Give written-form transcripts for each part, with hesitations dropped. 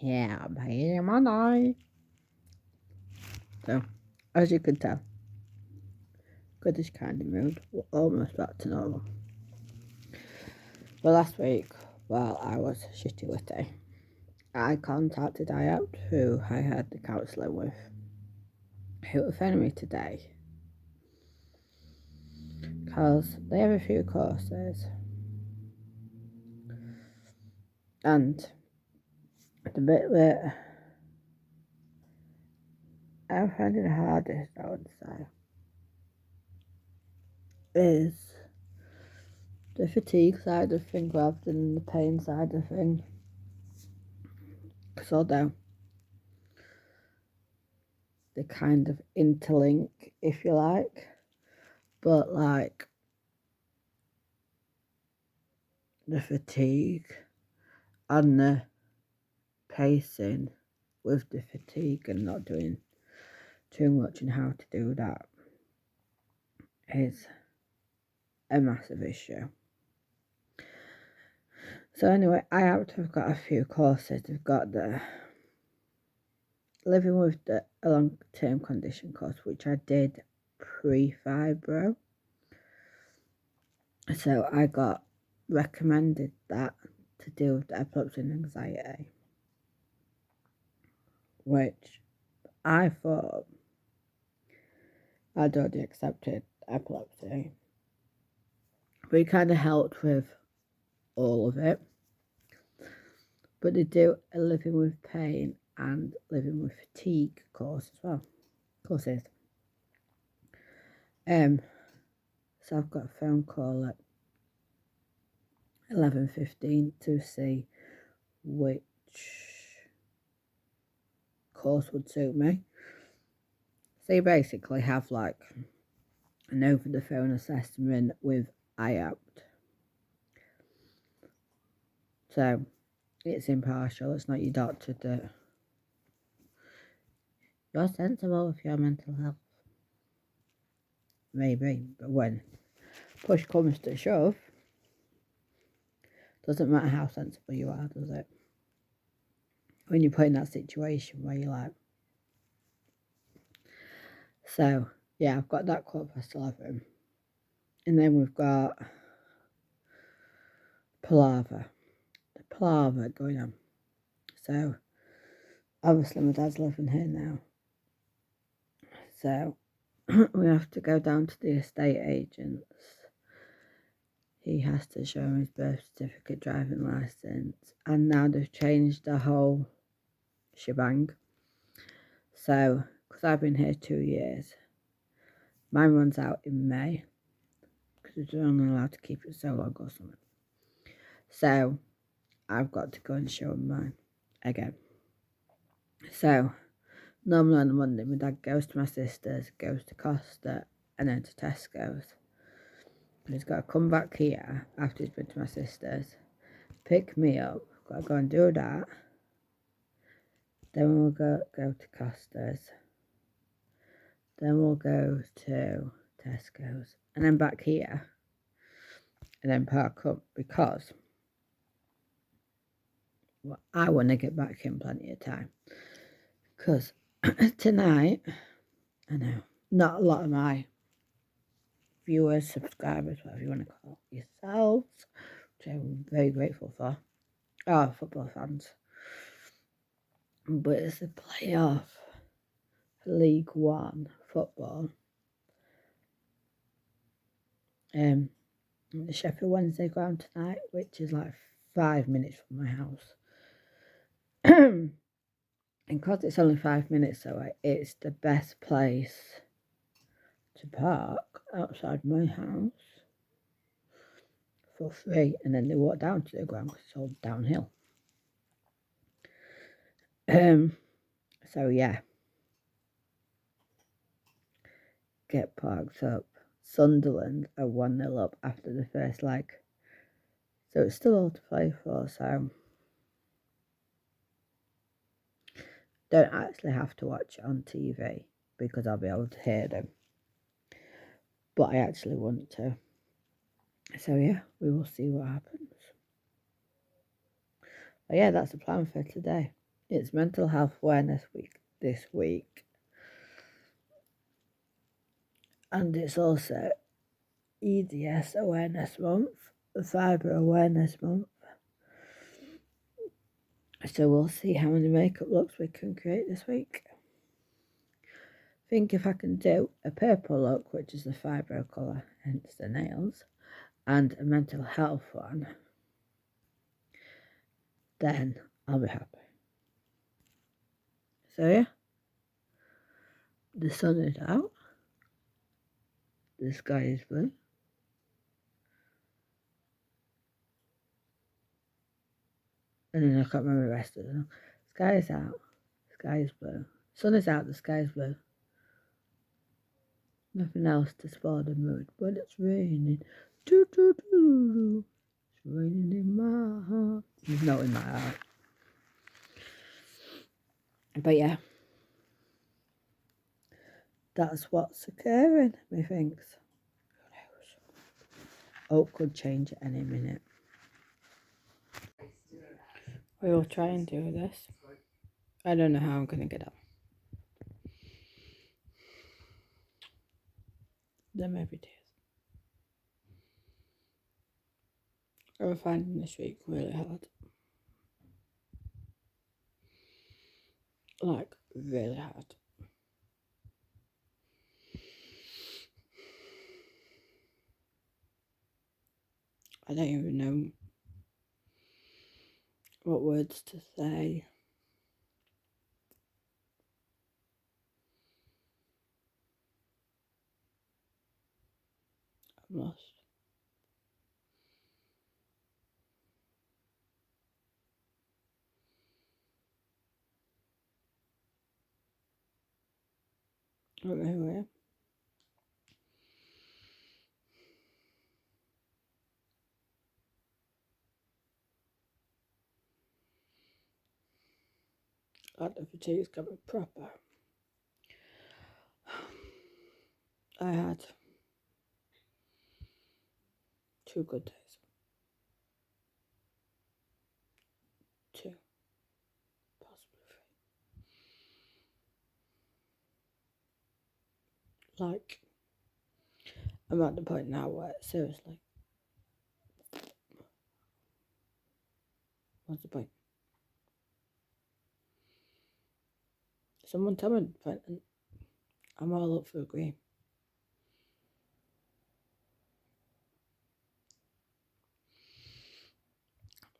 Yeah, I'm paying money. So, as you can tell, good is kind of mood. We're almost back to normal. But last week, while I was shitty with it, I contacted IAPT, who I had the counselling with, who were phoning me today because they have a few courses, and the bit that I'm finding the hardest, I would say, is the fatigue side of things rather than the pain side of things. Because although they kind of interlink, if you like, but like the fatigue and the pacing with the fatigue and not doing too much and how to do that is a massive issue. So anyway, I have got a few courses. They've got the living with a long-term condition course, which I did pre-fibro. So I got recommended that to deal with the epilepsy and anxiety, which I thought I'd already accepted epilepsy. But it kind of helped with all of it. But they do a living with pain and living with fatigue course as well. Courses. So I've got a phone call at 11:15 to see which course would suit me. So you basically have like an over the phone assessment with IAPT. So it's impartial, it's not your doctor that you're sensible with your mental health. Maybe, but when push comes to shove, doesn't matter how sensible you are, does it? When you're put in that situation where you're like, so yeah, I've got that 11:15. And then we've got palaver. The palaver going on. So obviously my dad's living here now. So we have to go down to the estate agents. He has to show him his birth certificate, driving license, and now they've changed the whole shebang. So, because I've been here 2 years, mine runs out in May, because they're only allowed to keep it so long or something. So, I've got to go and show him mine again. So, normally on a Monday, my dad goes to my sister's, goes to Costa, and then to Tesco's. But he's got to come back here after he's been to my sister's, pick me up, got to go and do that. Then we'll go to Costa's. Then we'll go to Tesco's. And then back here. And then park up because I want to get back in plenty of time. Because tonight, I know, not a lot of my viewers, subscribers, whatever you want to call yourselves, which I'm very grateful for, are football fans. But it's the playoff for League One football. The Sheffield Wednesday ground tonight, which is like 5 minutes from my house. And because it's only 5 minutes away, it's the best place to park outside my house for free, and then they walk down to the ground because it's all downhill. So yeah, get parked up. Sunderland are 1-0 up after the first leg, so it's still all to play for. So don't actually have to watch it on TV because I'll be able to hear them, but I actually want to. So yeah, we will see what happens. But yeah, that's the plan for today. It's Mental Health Awareness Week this week. And it's also EDS Awareness Month, Fibre Awareness Month. So we'll see how many makeup looks we can create this week. I think if I can do a purple look, which is the fibro colour, hence the nails, and a mental health one, then I'll be happy. So yeah, the sun is out, the sky is blue, and then I can't remember the rest of them. Sky is out, sky is blue, sun is out, the sky is blue. Nothing else to spoil the mood, but it's raining. Doo, doo, doo, doo. It's raining in my heart. It's not in my heart. But yeah, that's what's occurring, methinks. Who knows? Oak could change at any minute. We will try and do this. I don't know how I'm going to get up. There may be tears. I'm finding this week really hard. Like, really hard. I don't even know what words to say. I'm lost. I don't know who I am. Like the fatigue's coming proper. I had 2 good days. 2. Possibly 3. Like, I'm at the point now where, seriously, what's the point? Someone tell me the point, and I'm all up for agreeing.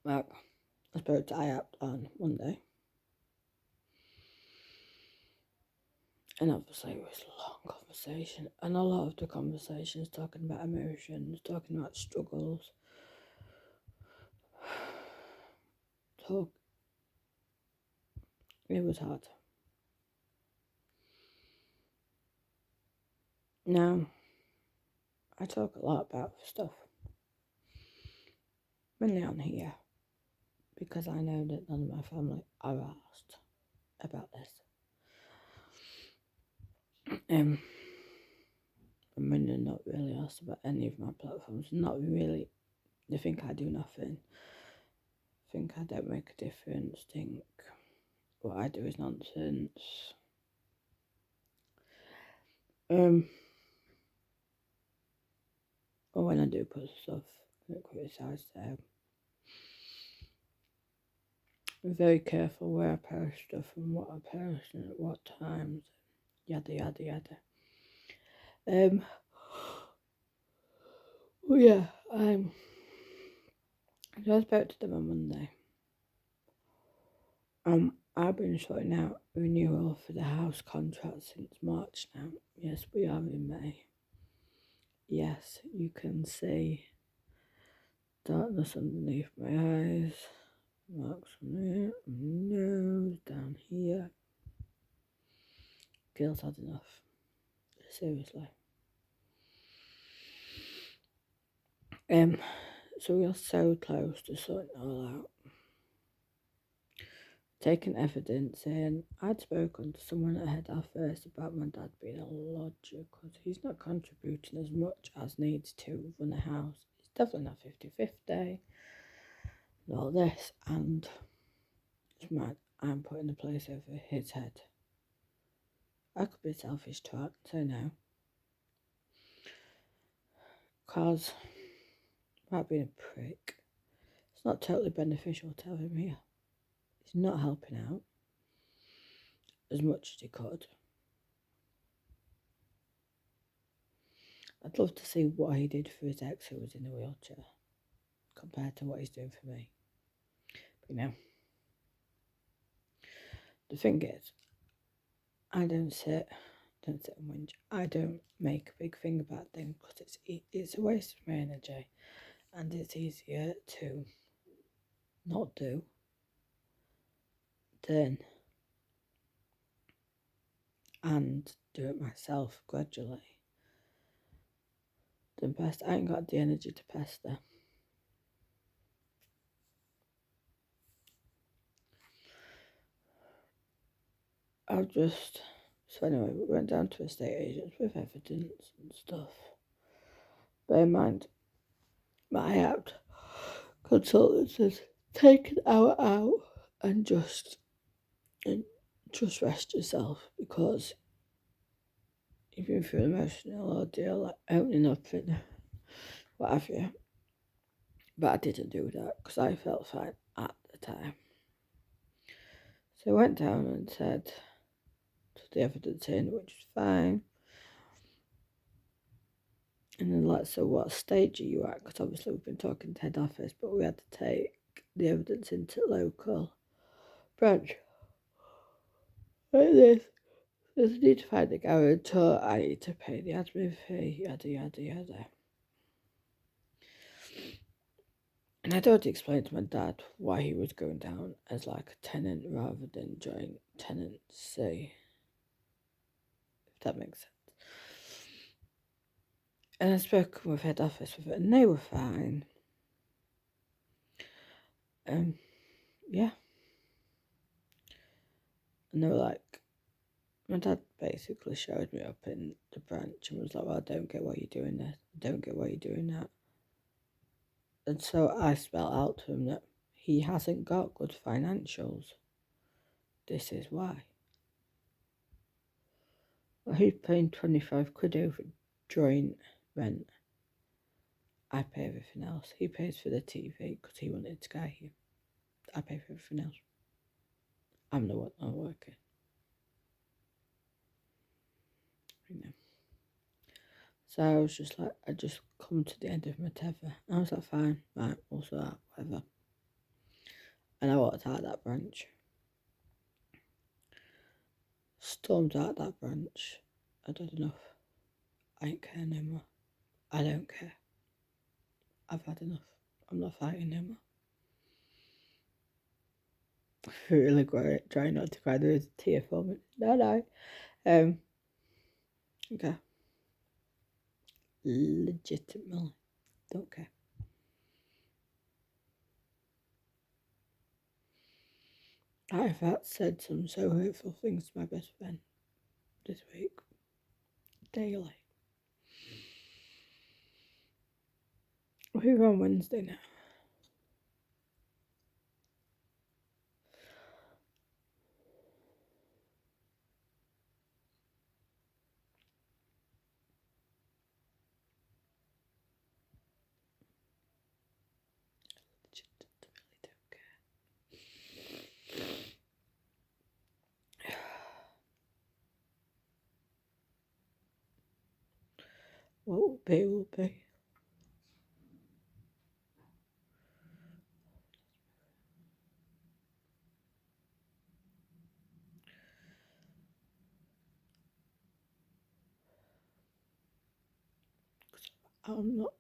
Like, I spoke to IAP on Monday, and obviously it was a long conversation, and a lot of the conversations talking about emotions, talking about struggles, it was hard. Now, I talk a lot about stuff, mainly on here, because I know that none of my family are asked about this. I'm really not really asked about any of my platforms. Not really. They think I do nothing. Think I don't make a difference. Think what I do is nonsense. Or when I do post stuff, I get criticised there. I'm very careful where I post stuff and what I post and at what times. Yada yada yada. Well, yeah, I spoke to them on Monday. I've been sorting out renewal for the house contract since March now. Yes, we are in May. Yes, you can see darkness underneath my eyes, marks on there, nose, down here. Girls had enough. Seriously. So we are so close to sorting it all out. Taking evidence in. I'd spoken to someone at Head Office about my dad being a lodger because he's not contributing as much as needs to run a house. It's definitely not 50-50 and all this, and it's mad. I'm putting the place over his head. I could be selfish twat, so no. Because, without being a prick, it's not totally beneficial to have him here. He's not helping out as much as he could. I'd love to see what he did for his ex who was in a wheelchair compared to what he's doing for me. But the thing is, I don't sit and whinge. I don't make a big thing about things because it's a waste of my energy, and it's easier to not do than and do it myself gradually. Then pester. I ain't got the energy to pester. So anyway, we went down to estate agents with evidence and stuff. Bear in mind, my out consultant has taken an hour out and just rest yourself because you've been through an emotional ordeal, like opening up and what have you. But I didn't do that because I felt fine at the time. So I went down and said to the evidence in, which was fine. And then like, so what stage are you at? Because obviously we've been talking to head office, but we had to take the evidence into local branch. Like this. There's a need to find a guarantor, I need to pay the admin fee, yada yada yada. And I'd already explained to my dad why he was going down as like a tenant rather than joint tenancy. If that makes sense. And I spoke with head office with it and they were fine. Yeah. And they were like, my dad basically showed me up in the branch and was like, well, I don't get why you're doing this. I don't get why you're doing that. And so I spelled out to him that he hasn't got good financials. This is why. Well, he's paying 25 quid over joint rent. I pay everything else. He pays for the TV because he wanted Sky here. I pay for everything else. I'm the one not working. So I was just like, I just come to the end of my tether. I was like, fine, right, also that, whatever. And I walked out that branch. Stormed out that branch. I'd had enough. I ain't care no more. I don't care. I've had enough. I'm not fighting no more. Really trying not to cry. There is a tear for me. No. Okay. Legitimately. Don't care. I've said some so hurtful things to my best friend this week. Daily. We're on Wednesday now. Legitimately don't care. What will be, will be. I'm not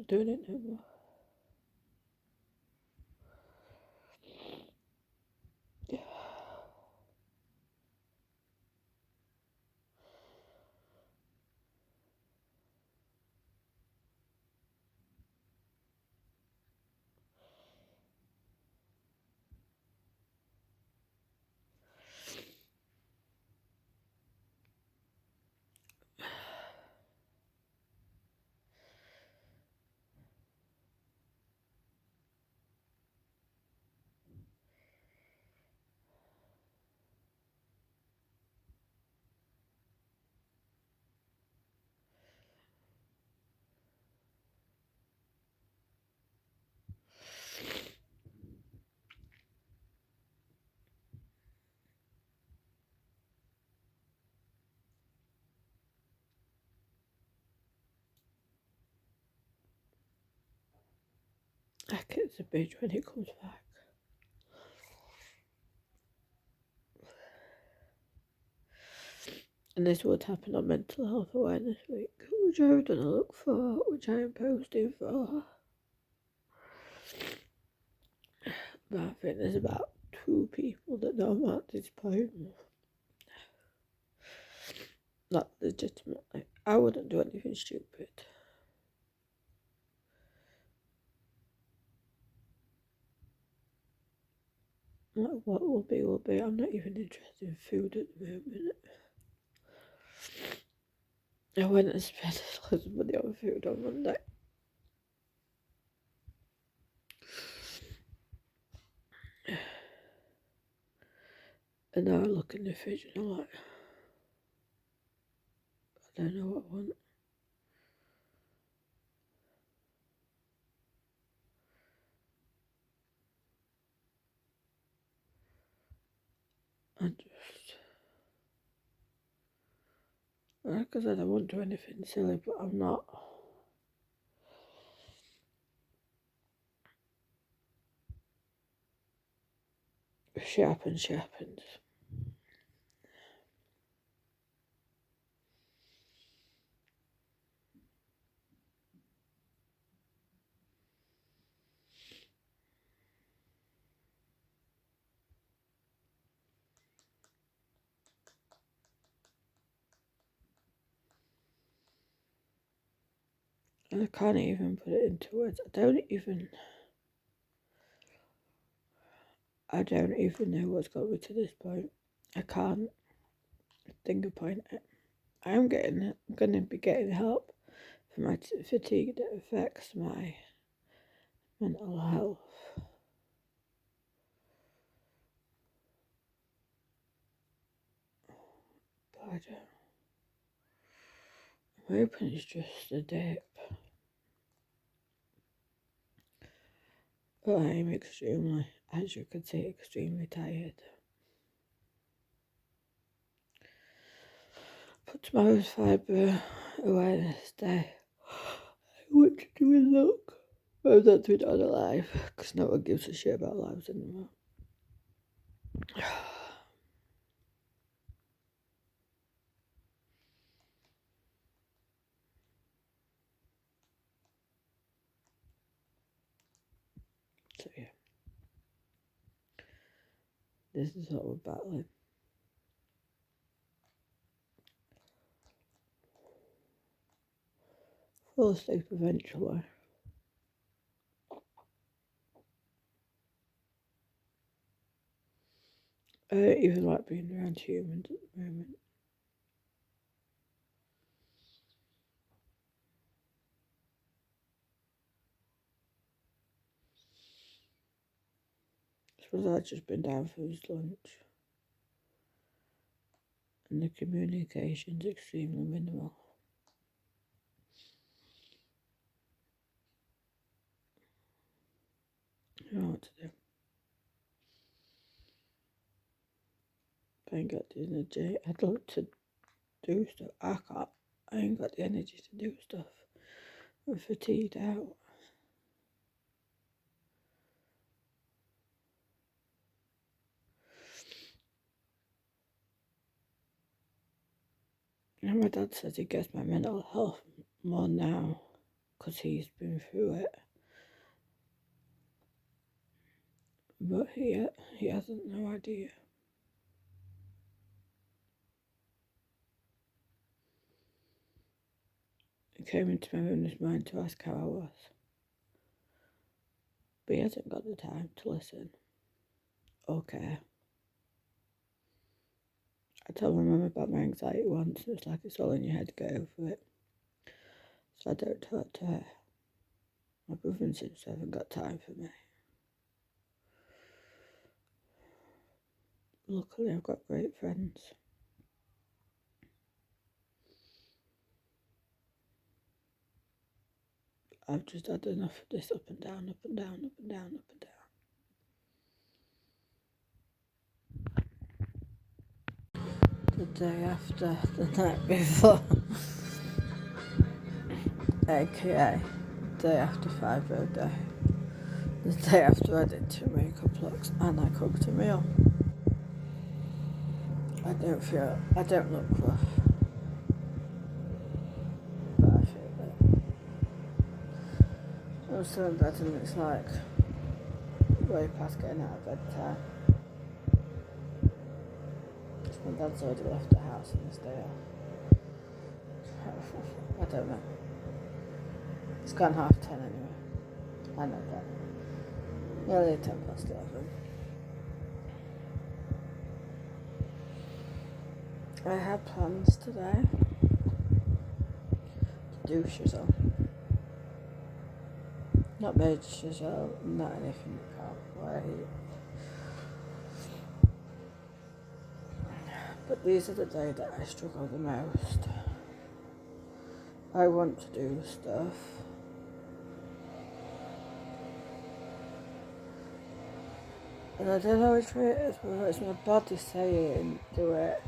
doing it no more. Yeah. Like it's a bitch when it comes back. And this would happen on Mental Health Awareness Week, which I've done a look for, which I am posting for. But I think there's about 2 people that know about this poem. Not legitimately. I wouldn't do anything stupid. Like, what will be, will be. I'm not even interested in food at the moment. I went and spent loads of money on food on Monday. And now I look in the fridge and I'm like, I don't know what I want. Like I said, I won't do anything silly, but I'm not. If shit happens, shit happens. And I can't even put it into words. I don't even know what's got me to this point. I can't think of point it. I'm gonna be getting help for my fatigue that affects my mental health. But I don't. I'm hoping it's just a dip. But I am extremely, as you can see, extremely tired. But tomorrow's Fibre Awareness Day. I want to do a look. I'm not doing it on a live, because no one gives a shit about lives anymore. So yeah. This is what we're battling. Fall asleep eventually. I don't even like being around humans at the moment. I suppose I've just been down for his lunch. And the communication's extremely minimal. I don't know what to do. I ain't got the energy. I'd like to do stuff. I can't. I ain't got the energy to do stuff. I'm fatigued out. And my dad says he gets my mental health more now because he's been through it. But he hasn't no idea. He came into my room this morning to ask how I was. But he hasn't got the time to listen. Okay. I told my mum about my anxiety once and it's like it's all in your head, get over it. So I don't talk to her. My brother and sister haven't got time for me. Luckily I've got great friends. I've just had enough of this up and down, up and down, up and down, up and down. The day after, the night before, aka day after Fibre Day. The day after I did 2 makeup looks and I cooked a meal. I don't look rough, but I feel it. I'm still in bed and it's like way past getting out of bed time. My dad's already left the house on his day off. I don't know. It's gone 10:30 anyway. I know that. Nearly 11:10. I had plans today to do shizzle. Not major shizzle, not anything that can't wait. But these are the days that I struggle the most. I want to do stuff. And I don't know which way it is, whether it's my body saying do it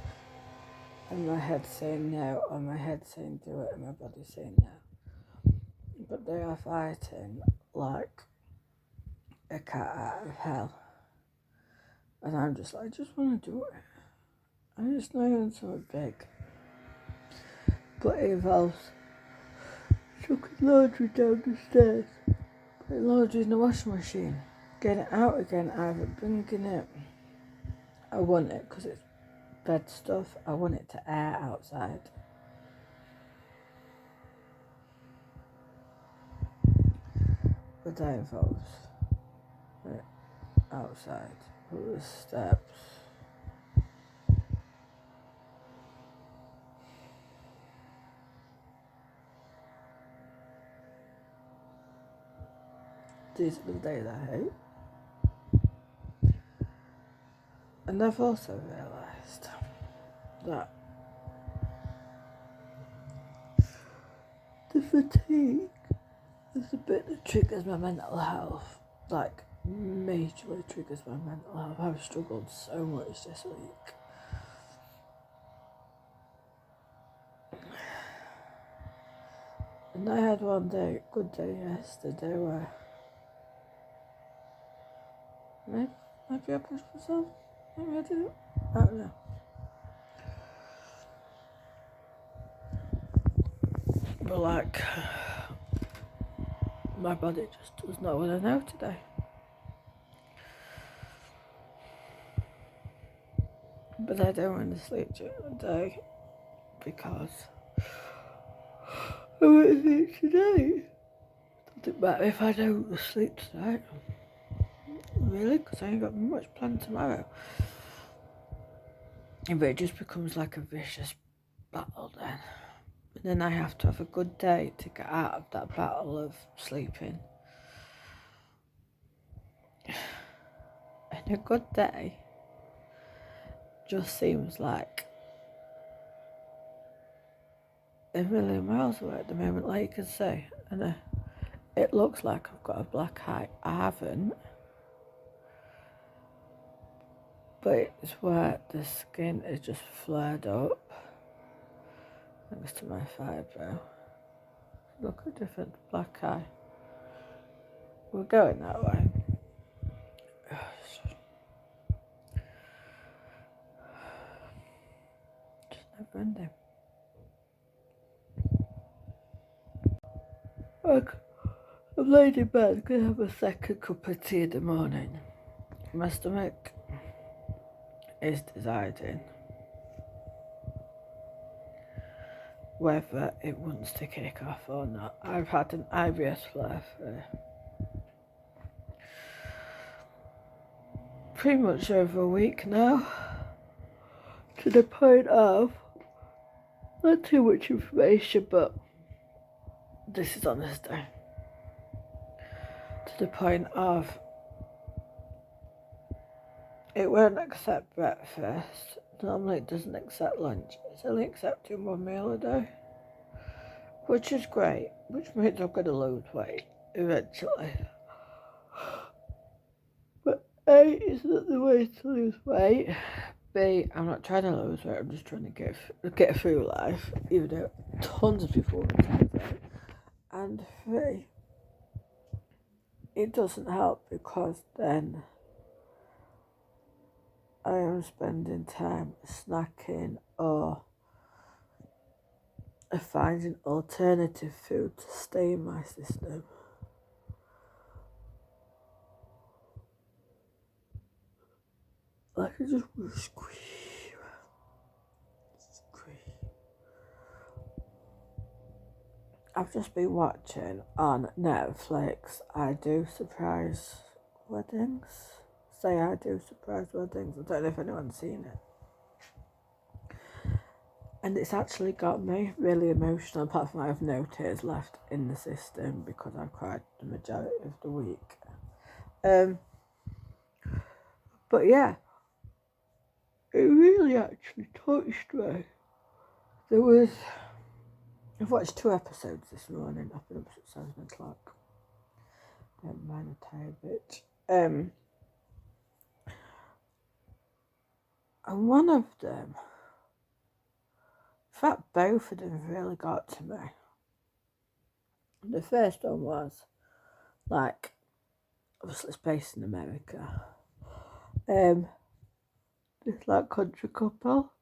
and my head saying no, or my head saying do it and my body saying no. But they are fighting like a cat out of hell. And I'm just like, I just want to do it. I just know I'm something big. But it involves chucking laundry down the stairs, putting laundry in the washing machine, getting it out again, either bringing it. I want it because it's bed stuff. I want it to air outside. But that involves it outside, with the steps. These are the days I hate. And I've also realised that the fatigue is the bit that triggers my mental health, like majorly triggers my mental health. I've struggled so much this week. And I had one day, good day yesterday, where maybe I pushed myself, maybe I didn't, I don't know. But like, my body just does not want to know today. But I don't want to sleep during the day because I want to sleep today. Doesn't matter if I don't sleep tonight. Really? Because I ain't got much planned tomorrow. But it just becomes like a vicious battle then. And then I have to have a good day to get out of that battle of sleeping. And a good day just seems like a million miles away at the moment, like you can see. And it looks like I've got a black eye. I haven't. But it's where the skin is just flared up next to my eyebrow. Look a different black eye. We're going that way. Just never ending. Look, I'm laid in bed, gonna have a second cup of tea in the morning. My stomach is deciding whether it wants to kick off or not. I've had an IBS flare for pretty much over a week now, to the point of, not too much information, but this is on this day, to the point of it won't accept breakfast. Normally it doesn't accept lunch. It's only accepting one meal a day, which is great, which means I'm going to lose weight eventually. But A, is not the way to lose weight. B, I'm not trying to lose weight, I'm just trying to get through life, even though tons of people want to lose weight. And 3, it doesn't help because then I am spending time snacking or finding alternative food to stay in my system. Like I just scream. I've just been watching on Netflix I Do Surprise Weddings. Say I Do Surprise Weddings. I don't know if anyone's seen it. And it's actually got me really emotional, apart from I have no tears left in the system because I cried the majority of the week. But yeah, it really actually touched me. I've watched 2 episodes this morning. I've been up since 7 o'clock. Don't mind a tired bitch. And one of them, in fact, both of them really got to me. The first one was, like, obviously it's based in America. This, like, country couple.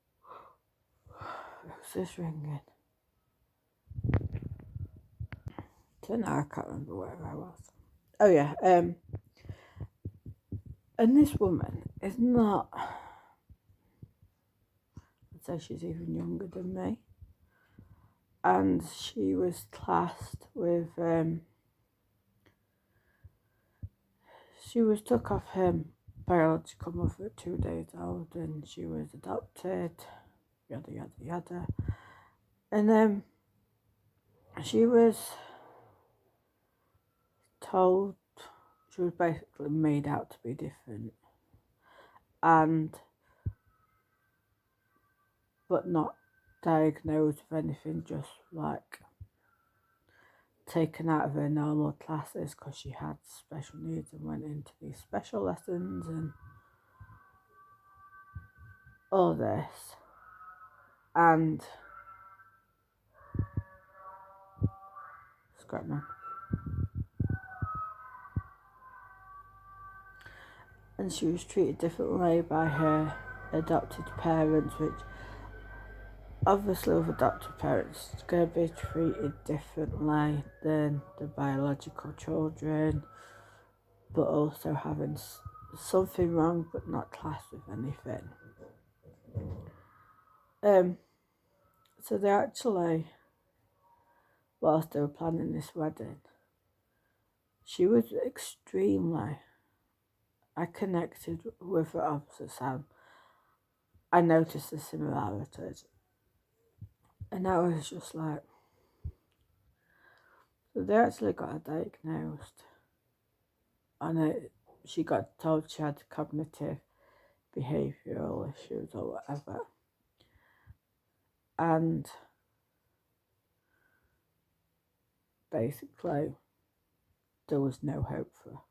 Who's this ringing? So now I can't remember where I was. Oh yeah, and this woman is not, I'd say she's even younger than me. And she was classed with, she was took off her biological mother at 2 days old and she was adopted, yada yada yada. And she was told, she was basically made out to be different, but not diagnosed with anything, just like taken out of her normal classes because she had special needs and went into these special lessons and all this. And Scrapman. And she was treated differently by her adopted parents, which obviously with adopted parents it's going to be treated differently than the biological children, but also having something wrong but not classed with anything. So they actually, whilst they were planning this wedding, she was extremely, I connected with her opposite Sam. I noticed the similarities. And I was just like, so they actually got her diagnosed. And she got told she had cognitive behavioural issues or whatever. And basically, there was no hope for her.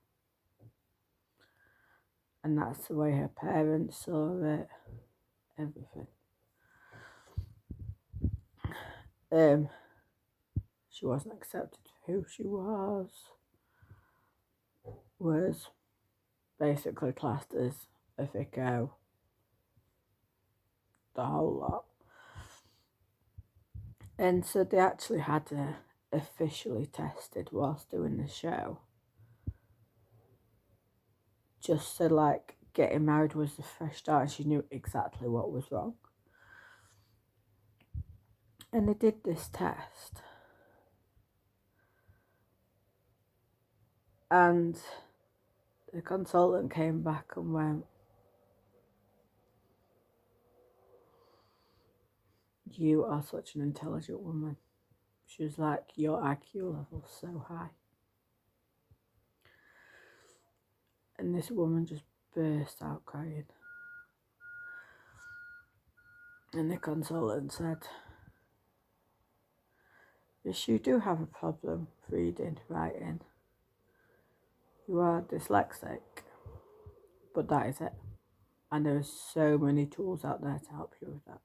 And that's the way her parents saw it, everything. She wasn't accepted for who she was basically classed as a thicko, the whole lot. And so they actually had her officially tested whilst doing the show, just so like getting married was the fresh start and she knew exactly what was wrong. And they did this test, and the consultant came back and went, "You are such an intelligent woman." She was like, "Your IQ level's so high." And this woman just burst out crying. And the consultant said, "Yes, you do have a problem reading, writing. You are dyslexic, but that is it. And there are so many tools out there to help you with that."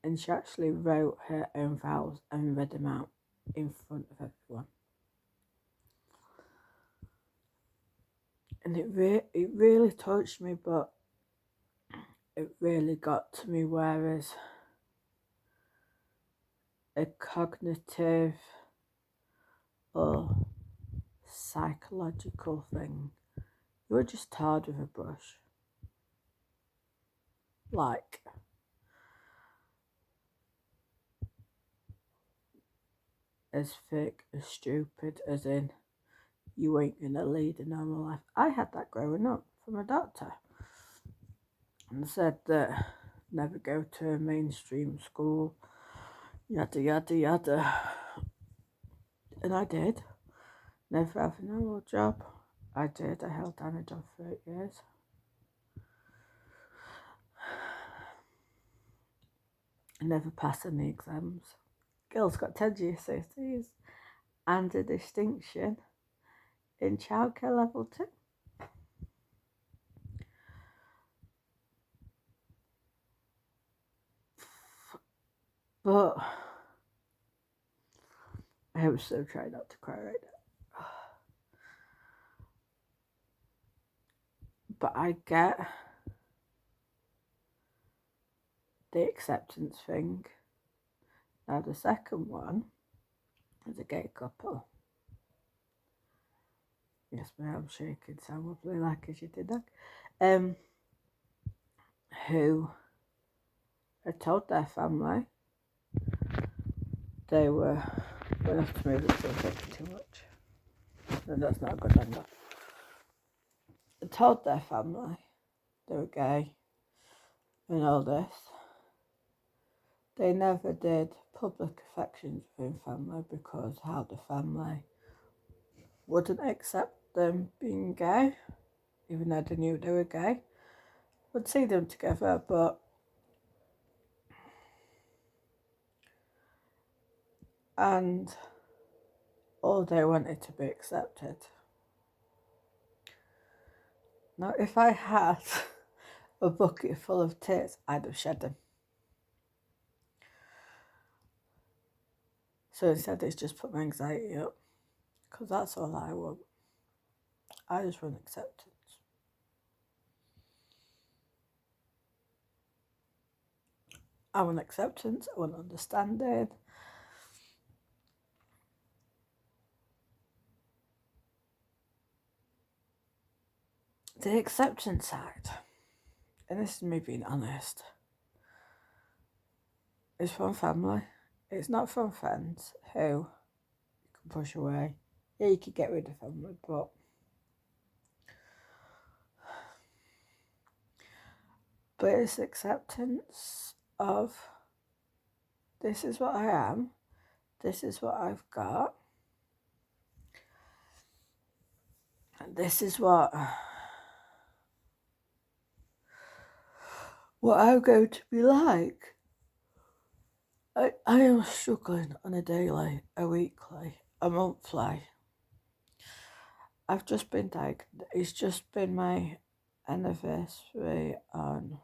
And she actually wrote her own vows and read them out in front of everyone. And it really touched me, but it really got to me, whereas a cognitive or psychological thing, you were just tarred with a brush. Like, as fake, as stupid, as in, you ain't gonna lead a normal life. I had that growing up from a doctor, and said that never go to a mainstream school, yada yada yada. And I did. Never have a normal job. I did. I held down a job for 8 years. I never passed any exams. Girls got 10 GCSEs and a distinction in childcare level 2. But I was so trying not to cry right now. But I get the acceptance thing. Now the second one is a gay couple. Yes, my arm's shaking so lovely, like as you did that. Who had told their family they were going to have to move it to too much. And that's not a good angle. They told their family they were gay and all this. They never did public affections within family because how the family wouldn't accept them being gay, even though they knew they were gay. Would see them together, but and all they wanted to be accepted. Now, if I had a bucket full of tears, I'd have shed them. So instead, it's just put my anxiety up, because that's all I want. I just want acceptance. I want acceptance. I want understanding. The acceptance side, and this is me being honest, is from family. It's not from friends who you can push away. Yeah, you could get rid of family, but it's acceptance of this is what I am, this is what I've got, and this is what I'm going to be like. I am struggling on a daily, a weekly, a monthly. I've just been diagnosed. It's just been my anniversary on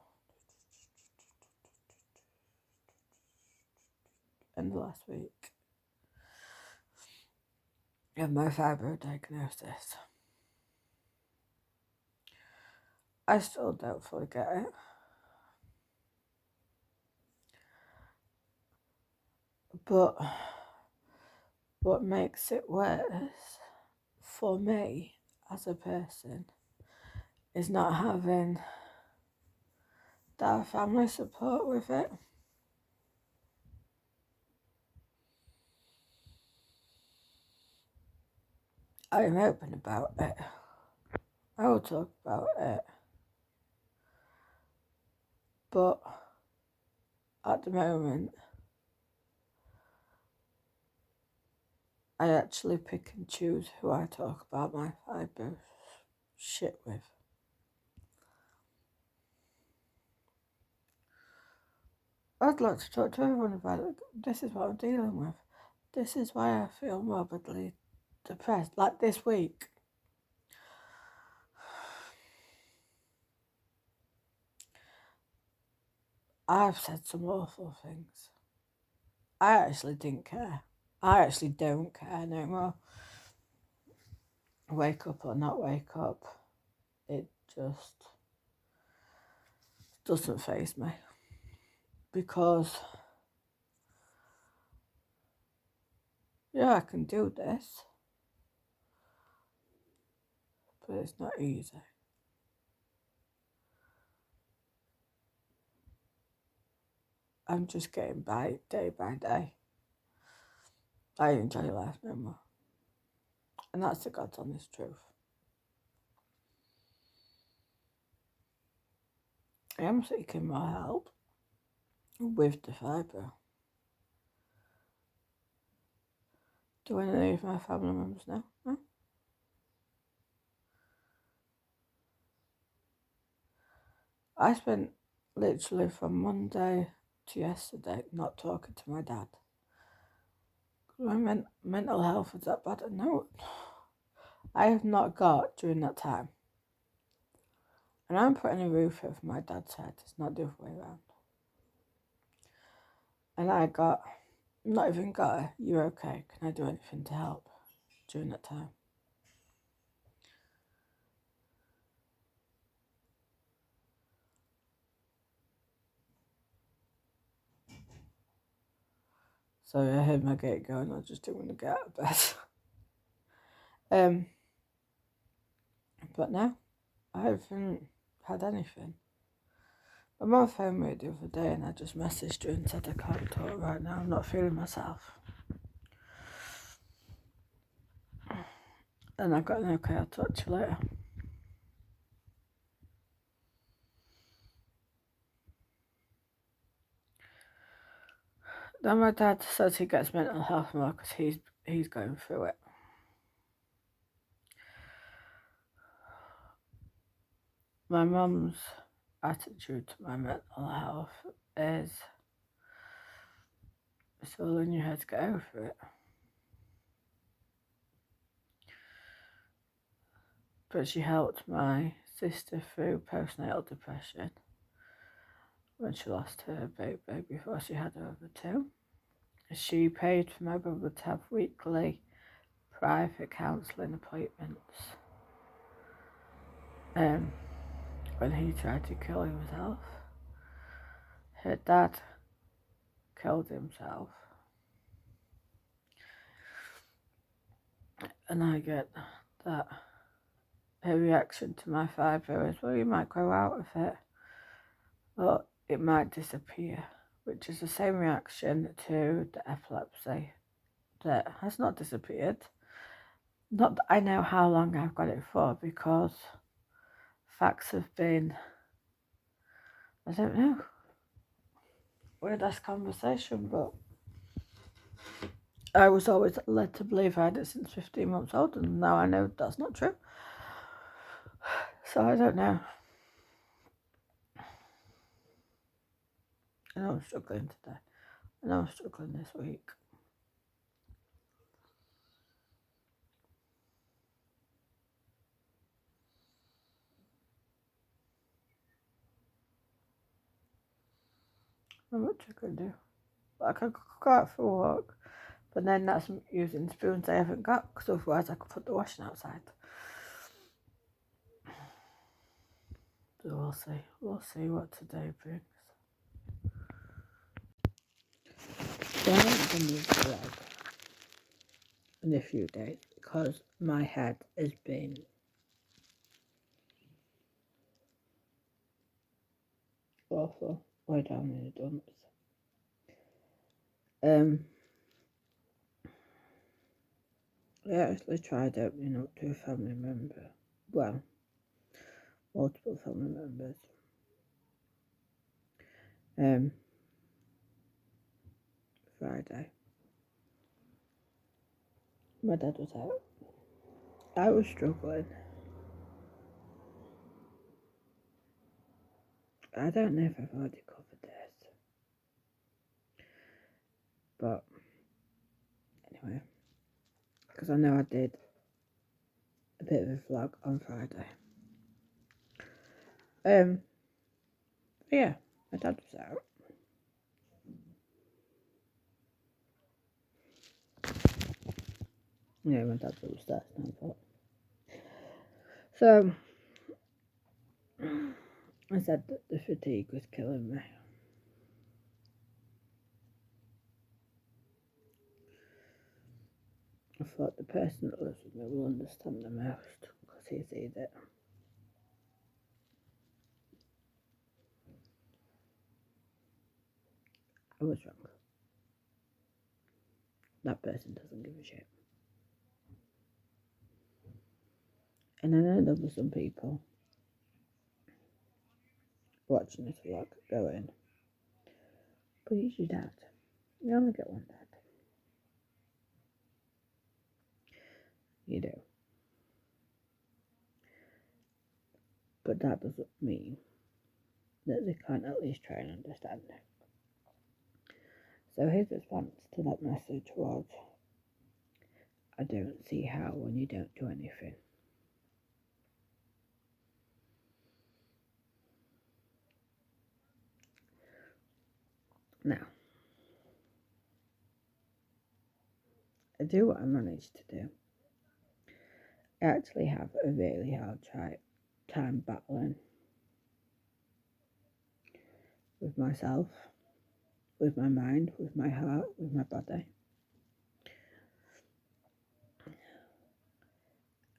in the last week of my fibroid diagnosis. I still don't fully get it. But what makes it worse for me as a person is not having that family support with it. I am open about it. I will talk about it. But at the moment, I actually pick and choose who I talk about my fibro shit with. I'd like to talk to everyone about it. This is what I'm dealing with. This is why I feel morbidly depressed. Like this week. I've said some awful things. I actually didn't care. I actually don't care no more. Wake up or not wake up. it just doesn't faze me, because yeah, I can do this, but it's not easy. I'm just getting by day by day. I enjoy life no more. And that's the God's honest truth. I am seeking more help with the fibro. Do any of my family members know? No? I spent literally from Monday to yesterday not talking to my dad. My mental health was that bad. No, I have not got during that time. And I'm putting a roof over my dad's head. It's not the other way around. And I got, not even got a, you're okay, can I do anything to help during that time? So I heard my gate going, I just didn't want to get out of bed. But no, I haven't had anything. My mum phoned me the other day and I just messaged her and said I can't talk right now, I'm not feeling myself. And I got an okay, I'll talk to you later. Then my dad says he gets mental health more because he's going through it. My mum's attitude to my mental health is, it's all in your head to get over it. But she helped my sister through postnatal depression when she lost her baby before she had her over two. She paid for my brother to have weekly private counselling appointments when he tried to kill himself. Her dad killed himself. And I get that her reaction to my fibro is, well, you might grow out of it, but it might disappear, which is the same reaction to the epilepsy that has not disappeared. Not that I know how long I've got it for, because facts have been, I don't know, weird ass conversation, but I was always led to believe I had it since 15 months old, and now I know that's not true. So I don't know. I know I'm struggling today. I know I'm struggling this week. Not much I can do. I could go out for a walk, but then that's using spoons I haven't got, because otherwise I could put the washing outside. So we'll see. We'll see what today brings. So I haven't done this vlog in a few days because my head has been awful, way down in the dumps. I actually tried opening up to a family member. Well, multiple family members. Friday. My dad was out. I was struggling. I don't know if I've already covered this. But anyway, because I know I did a bit of a vlog on Friday. But yeah, my dad was out. Yeah, my dad's upstairs now. So I said that the fatigue was killing me. I thought the person that lives with me will understand the most because he sees it. I was wrong. That person doesn't give a shit. And I know there were some people watching this vlog going, but he's your dad. You only get one dad. You do. But that doesn't mean that they can't at least try and understand it. So his response to that message was, I don't see how when you don't do anything. Now, I do what I managed to do. I actually have a really hard time battling with myself, with my mind, with my heart, with my body.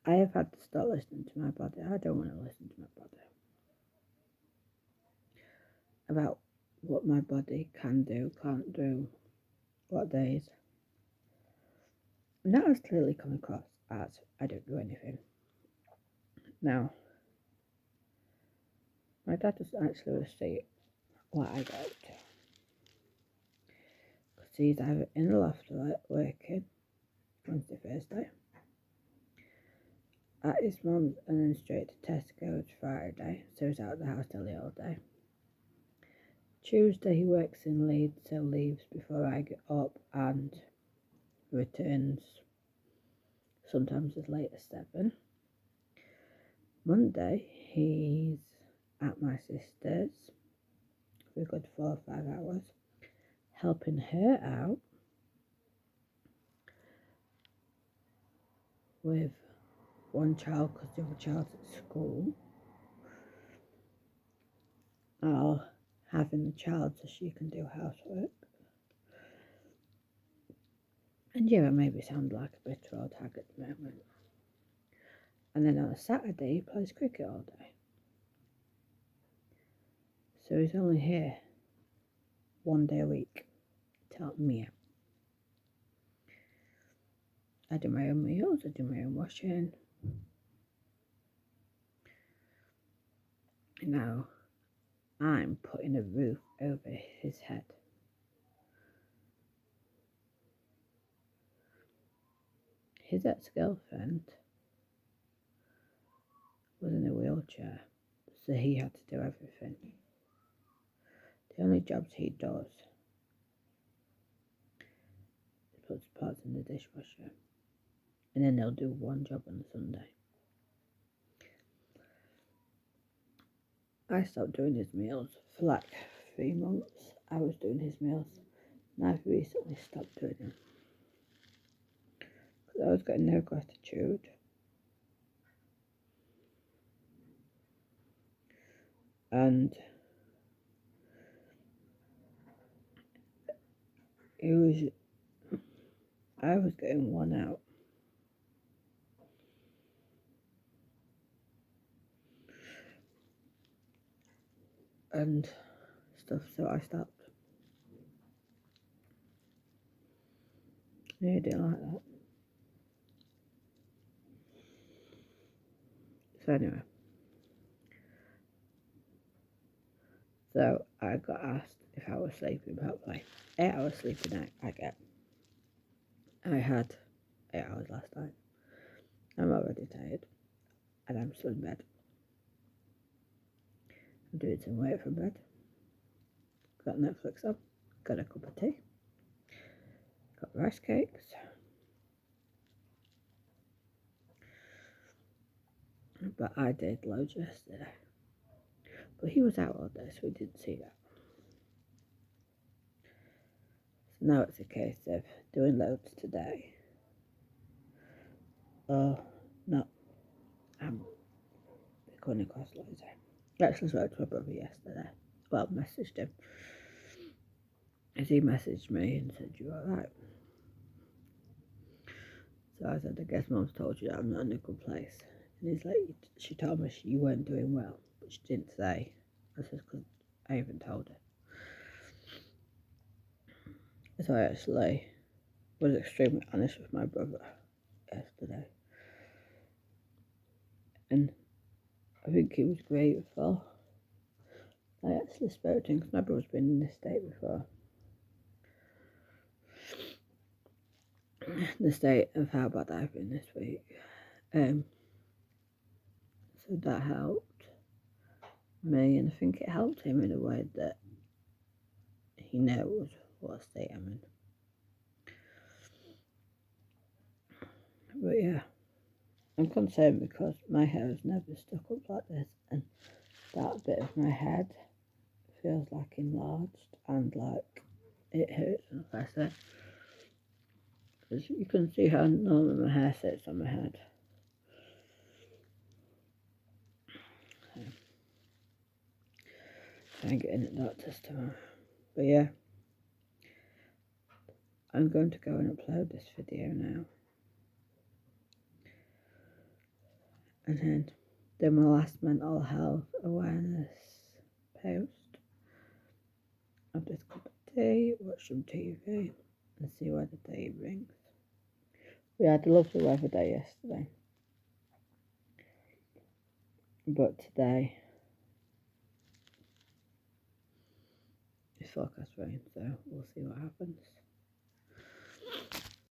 I have had to start listening to my body. I don't want to listen to my body. About what my body can do, can't do, what days. And that has clearly come across as I don't do anything. Now, my dad doesn't actually see what I go up to. Because he's either in the loft working Wednesday, Thursday, at his mum's and then straight to Tesco's Friday, so he's out of the house nearly all day. Tuesday he works in Leeds, so leaves before I get up and returns sometimes as late as 7. Monday he's at my sister's for a good 4 or 5 hours, helping her out with one child because the other child's at school, or having the child so she can do housework. And yeah, I maybe sound like a bitter old hag at the moment. And then on a Saturday he plays cricket all day. So he's only here one day a week to help me out. I do my own meals, I do my own washing. Now I'm putting a roof over his head. His ex-girlfriend was in a wheelchair, so he had to do everything. The only jobs he does is puts pots in the dishwasher, and then they'll do one job on a Sunday. I stopped doing his meals for like 3 months. I was doing his meals, and I've recently stopped doing them because I was getting no gratitude. And I was getting one out. And stuff, so I stopped. Yeah, I didn't like that. So anyway, so I got asked if I was sleeping properly. 8 hours sleep a night I get. I had 8 hours last night. I'm already tired, and I'm still in bed. I'm doing some work from bed. Got Netflix on, got a cup of tea, got rice cakes. But I did loads yesterday. But he was out all day, so we didn't see that. So now it's a case of doing loads today. Or not. I'm going across lazy. Actually spoke to my brother yesterday. Well, messaged him. As he messaged me and said, "You alright?" So I said, "I guess Mum's told you that I'm not in a good place." And he's like, "She told me you weren't doing well, but she didn't say." I said, "Because I even told her." So I actually was extremely honest with my brother yesterday. And I think he was grateful. I actually spoke to him because my brother's been in this state before. The state of how bad I've been this week. So that helped me, and I think it helped him in a way that he knows what state I'm in. But yeah, I'm concerned because my hair has never stuck up like this, and that bit of my head feels like enlarged and like it hurts when I press it. As you can see how normal my hair sits on my head. So I'm getting at doctor's tomorrow. But yeah, I'm going to go and upload this video now. And then do my last mental health awareness post. I've just got a tea, watch some TV, and see where the day brings. We had a lovely weather day yesterday. But today it's forecast rain, so we'll see what happens.